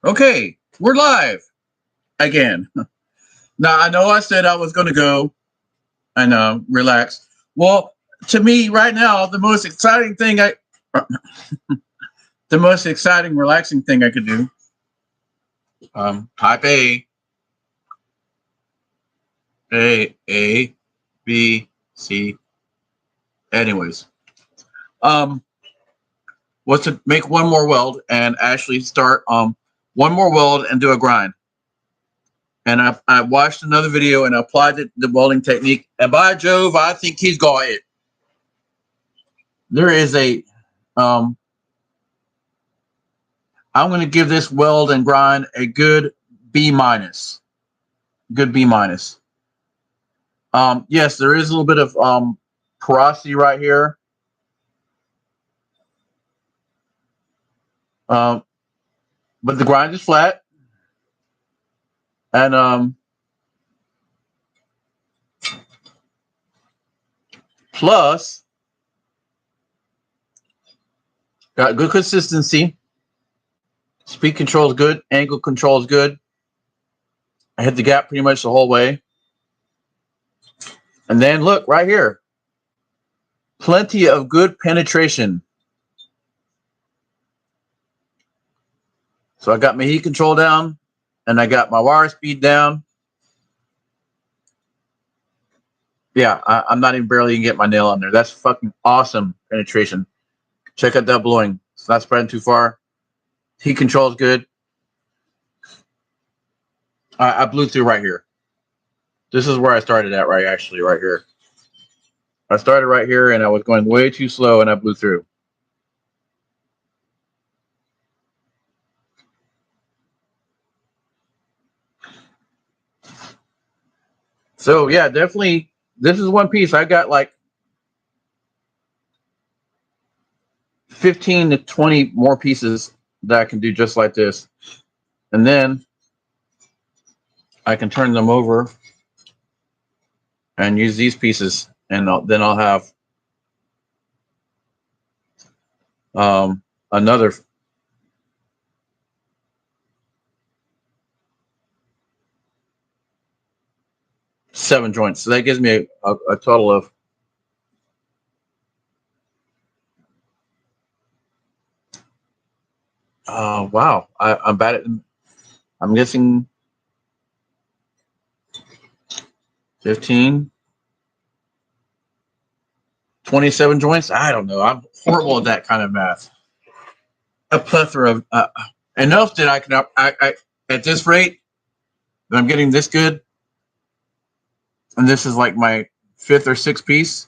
Okay, we're live again. Now, I know I said I was going to go and relax. Well, to me, right now, the most exciting thing the most exciting, relaxing thing I could do, type A, B, C. Anyways, um, was to make one more weld and actually start one more weld and do a grind. And I watched another video and I applied the welding technique. And by Jove, I think he's got it. There is um, I'm going to give this weld and grind a good B minus. Good B minus. Yes, there is a little bit of porosity right here. Um, but the grind is flat. And plus, got good consistency. Speed control is good. Angle control is good. I hit the gap pretty much the whole way. And then look right here. Plenty of good penetration. So I got my heat control down and I got my wire speed down. Yeah, I'm not even barely gonna get my nail on there. That's fucking awesome penetration. Check out that blowing. It's not spreading too far. Heat control is good. I blew through right here. This is where I started at, right here. I started right here and I was going way too slow and I blew through. So yeah, definitely this is one piece. I got like 15 to 20 more pieces that I can do just like this. And then I can turn them over and use these pieces. And then I'll have another 7 joints. So that gives me a total of wow. I'm bad at, I'm guessing 15, 27 joints. I don't know. I'm horrible at that kind of math. A plethora of enough that I can I at this rate that I'm getting this good, and this is like my 5th or 6th piece.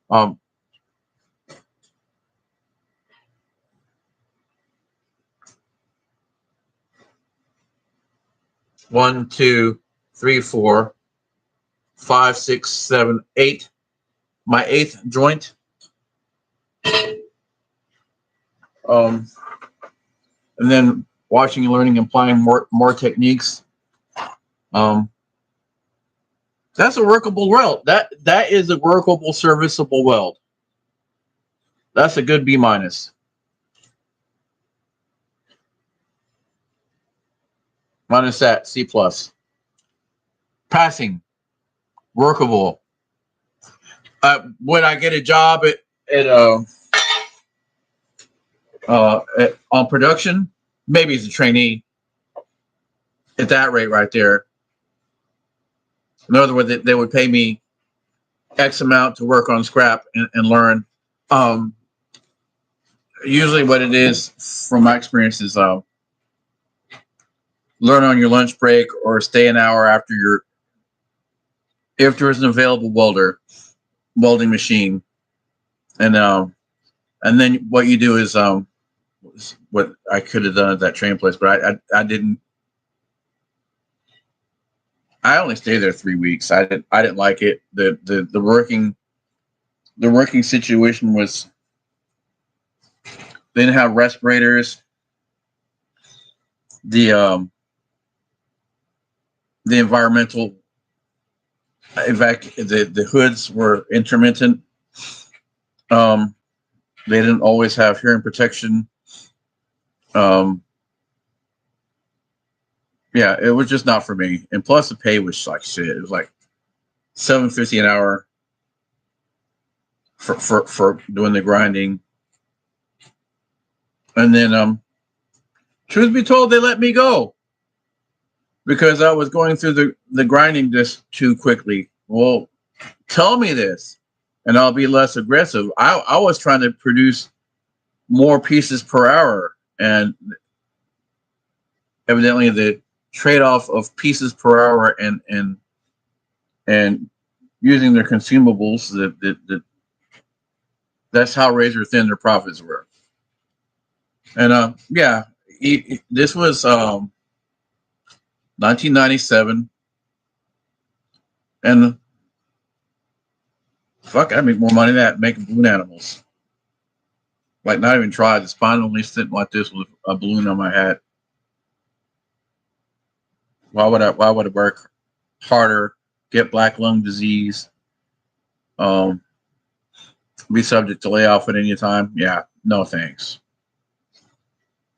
Um, 1, 2, 3, 4, 5, 6, 7, 8. My 8th joint. And then watching and learning and applying more techniques. That's a workable weld. That is a workable, serviceable weld. That's a good B minus. Minus that, C plus. Passing, workable. Would I get a job at on production? Maybe as a trainee. At that rate right there. In other words, they would pay me X amount to work on scrap and learn. Usually what it is, from my experience, is learn on your lunch break or stay an hour after if there's an available welding machine. And then what you do is what I could have done at that train place, but I didn't. I only stayed there 3 weeks. I didn't like it. The working situation was, they didn't have respirators. The environmental the hoods were intermittent. They didn't always have hearing protection. Yeah, it was just not for me. And plus, the pay was like shit. It was like $7.50 an hour for doing the grinding. And then, truth be told, they let me go because I was going through the grinding just too quickly. Well, tell me this, and I'll be less aggressive. I was trying to produce more pieces per hour, and evidently the trade-off of pieces per hour and using their consumables that's how razor thin their profits were. And yeah, this was 1997, and fuck, I make more money than that making balloon animals. Like not even try. The spine only sitting like this with a balloon on my hat. Why would I? Why would I work harder, get black lung disease, um, be subject to layoff at any time? Yeah, no thanks.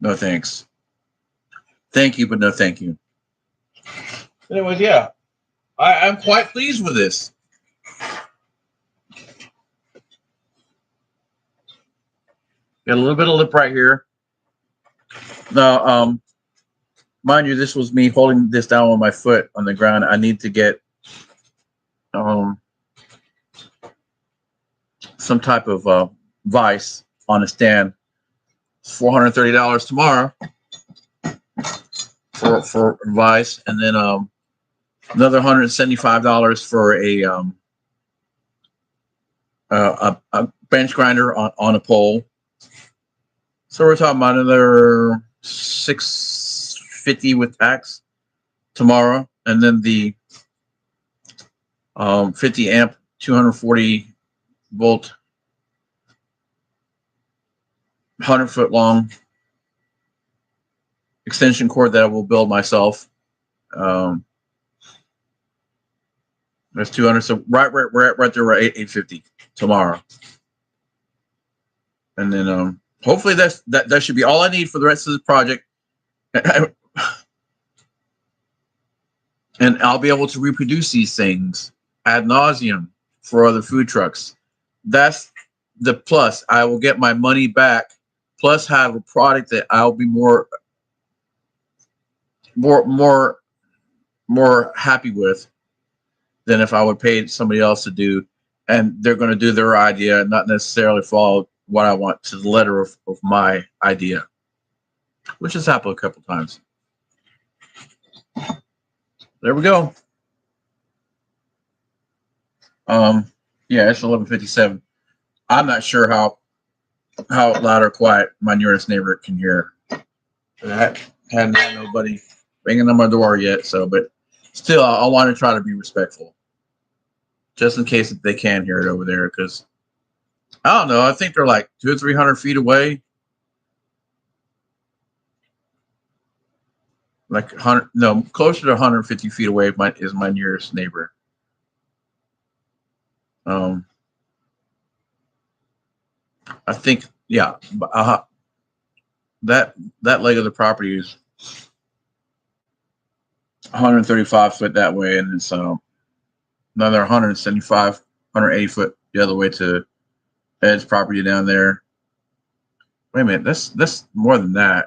No thanks. Thank you, but no thank you. Anyways, yeah, I'm quite pleased with this. Got a little bit of lip right here. Now, mind you, this was me holding this down with my foot on the ground. I need to get um, some type of vice on a stand. It's $430 tomorrow for vice, and then another $175 for a bench grinder on a pole. So we're talking about another 650 with tax tomorrow, and then the 50 amp, 240 volt, 100 foot long extension cord that I will build myself. Um, that's 200. So right there, right 850 tomorrow, and then hopefully that should be all I need for the rest of the project, and I'll be able to reproduce these things ad nauseum for other food trucks. That's the plus. I will get my money back, plus have a product that I'll be more more more happy with than if I would pay somebody else to do, and they're going to do their idea and not necessarily follow what I want to the letter of my idea, which has happened a couple times. There we go. Um, yeah, it's 11:57. I'm not sure how loud or quiet my nearest neighbor can hear. I hadn't had nobody banging on my door yet, so but still, I want to try to be respectful, just in case they can hear it over there. Because I don't know, I think they're like 200 or 300 feet away, like 100, no, closer to 150 feet away. Is my nearest neighbor. Um, I think, yeah, that that leg of the property is 135 foot that way, and it's another 175, 180 foot the other way to Ed's property down there. Wait a minute, that's more than that.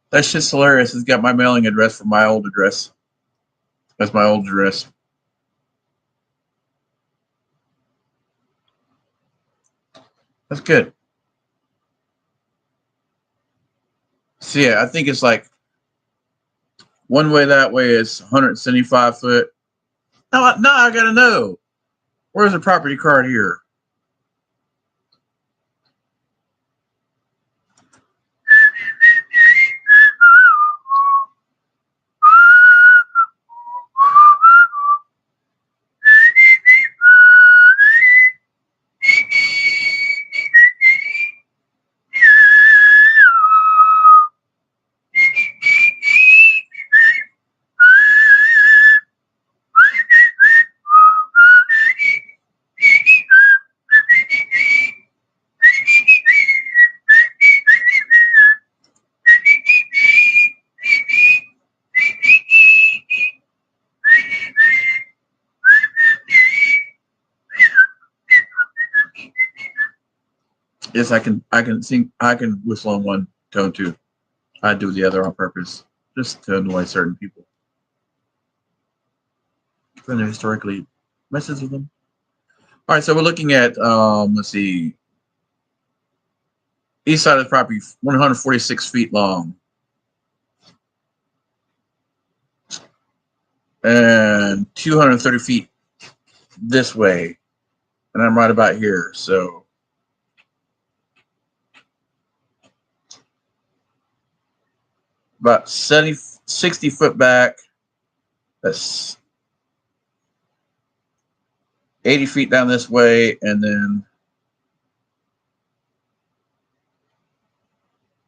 That shit's hilarious. It's got my mailing address from my old address. That's my old address. That's good. So yeah, I think it's like one way that way is 175 foot. Now I gotta know. Where's the property card here? Yes, I can sing. I can whistle on one tone too. I do the other on purpose, just to annoy certain people. When they're historically messes with them. All right, so we're looking at let's see, east side of the property, 146 feet long, and 230 feet this way, and I'm right about here. So about 70, 60 foot back. That's 80 feet down this way, and then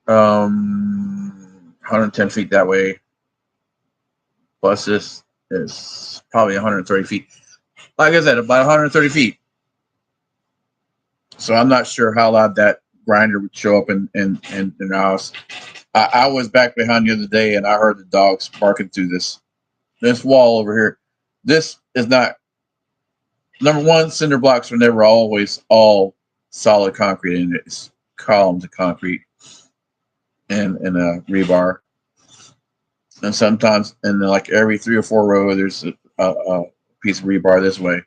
110 feet that way. Plus this is probably 130 feet. Like I said, about 130 feet. So I'm not sure how loud that grinder would show up in the house. I was back behind the other day and I heard the dogs barking through this wall over here. This is not number one. Cinder blocks are never always all solid concrete, and it's columns of concrete and a rebar. And sometimes, and like every 3 or 4 row, there's a piece of rebar this way.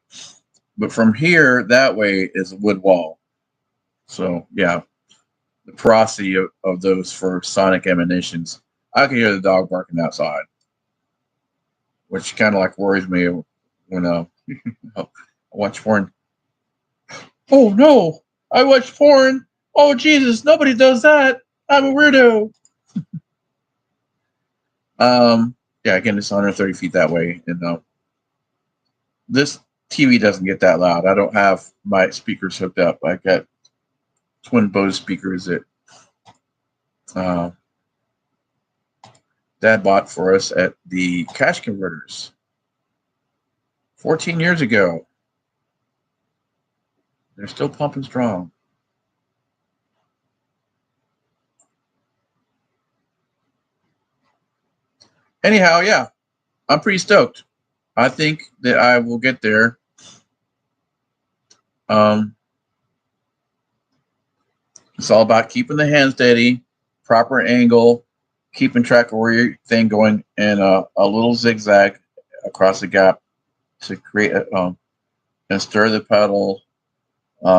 But from here, that way is a wood wall. So yeah, the porosity of those for sonic emanations. I can hear the dog barking outside, which kind of like worries me when I watch porn. Oh no, I watch porn. Oh Jesus, nobody does that. I'm a weirdo. Yeah, again, it's 130 feet that way, and this TV doesn't get that loud. I don't have my speakers hooked up. I got twin Bose speakers that uh, Dad bought for us at the Cash Converters 14 years ago. They're still pumping strong. Anyhow, yeah, I'm pretty stoked. I think that I will get there. Um, it's all about keeping the hand steady, proper angle, keeping track of where your thing going, and a little zigzag across the gap to create and stir the pedal.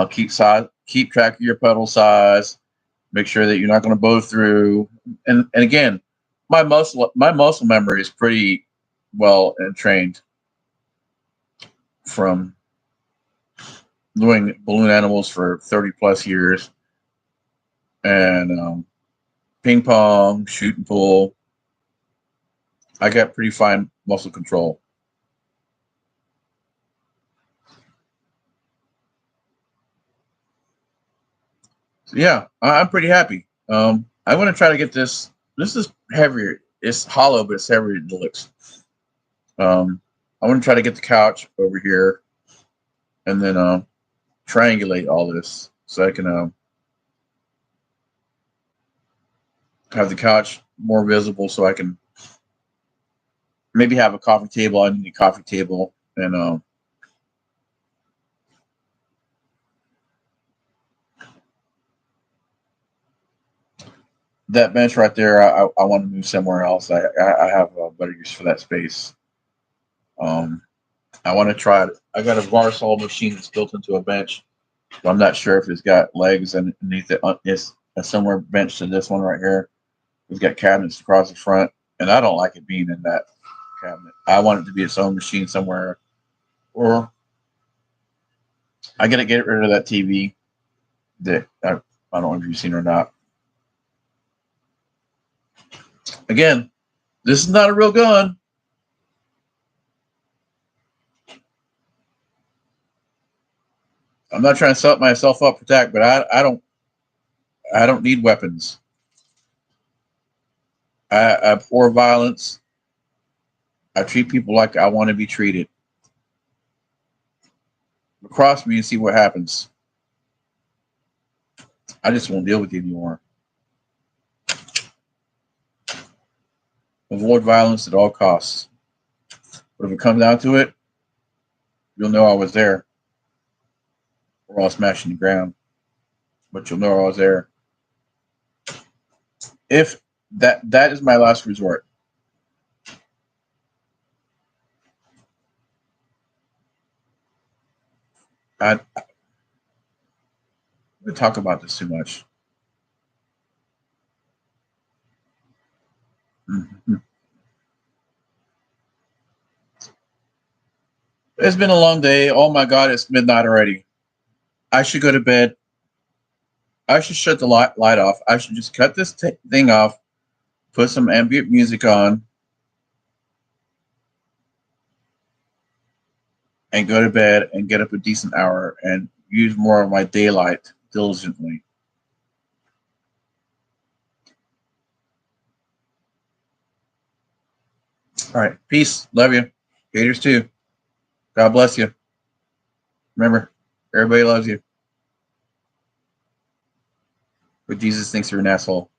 Keep track of your pedal size. Make sure that you're not going to bow through. And again, my muscle memory is pretty well and trained from doing balloon animals for 30 plus years and ping pong, shoot and pull. I got pretty fine muscle control. So yeah, I'm pretty happy. I'm going to try to get this. This is heavier. It's hollow, but it's heavier than it looks. I want to try to get the couch over here and then triangulate all this so I can have the couch more visible so I can maybe have a coffee table. I need a coffee table and that bench right there, I want to move somewhere else. I have a better use for that space. Um, I want to try it. I got a bar saw machine that's built into a bench, but I'm not sure if it's got legs underneath it. It's a similar bench to this one right here. It's got cabinets across the front, and I don't like it being in that cabinet. I want it to be its own machine somewhere, or I gotta get rid of that TV that I don't know if you've seen or not. Again, this is not a real gun. I'm not trying to set myself up for attack, but I don't need weapons. I abhor violence. I treat people like I want to be treated. Cross me and see what happens. I just won't deal with you anymore. Avoid violence at all costs. But if it comes down to it, you'll know I was there. We're all smashing the ground, but you'll know I was there. If that is my last resort. We talk about this too much. Mhm. It's been a long day. Oh my God, it's midnight already. I should go to bed. I should shut the light off. I should just cut this thing off, put some ambient music on, and go to bed and get up a decent hour and use more of my daylight diligently. All right. Peace. Love you. Haters too. God bless you. Remember, everybody loves you, but Jesus thinks you're an asshole.